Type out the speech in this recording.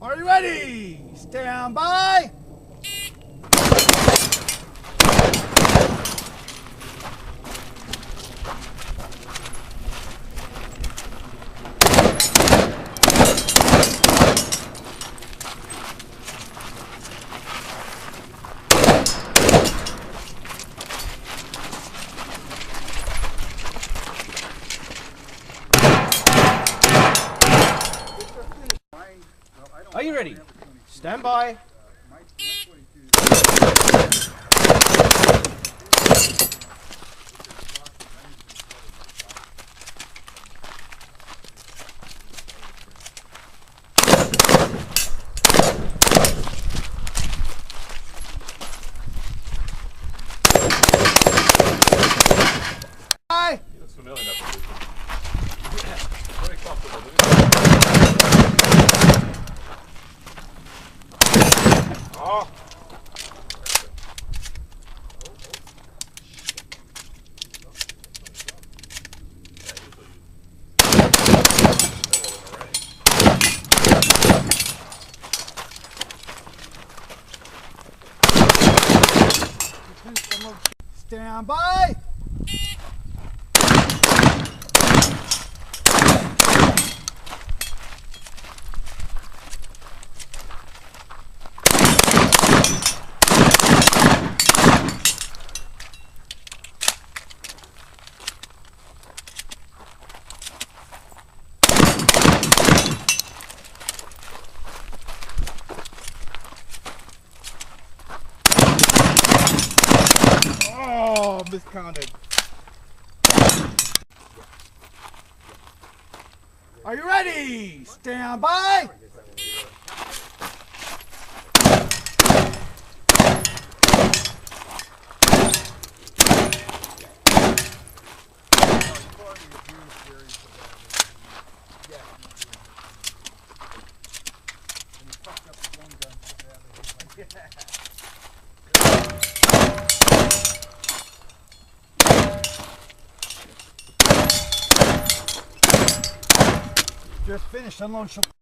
Are you ready? Stand by. Are you ready? Stand by. He looks familiar in that position. Yeah, very comfortable. Oh. Stand by. Oh, miscounted. Are you ready? Stand by. Just finished unloading.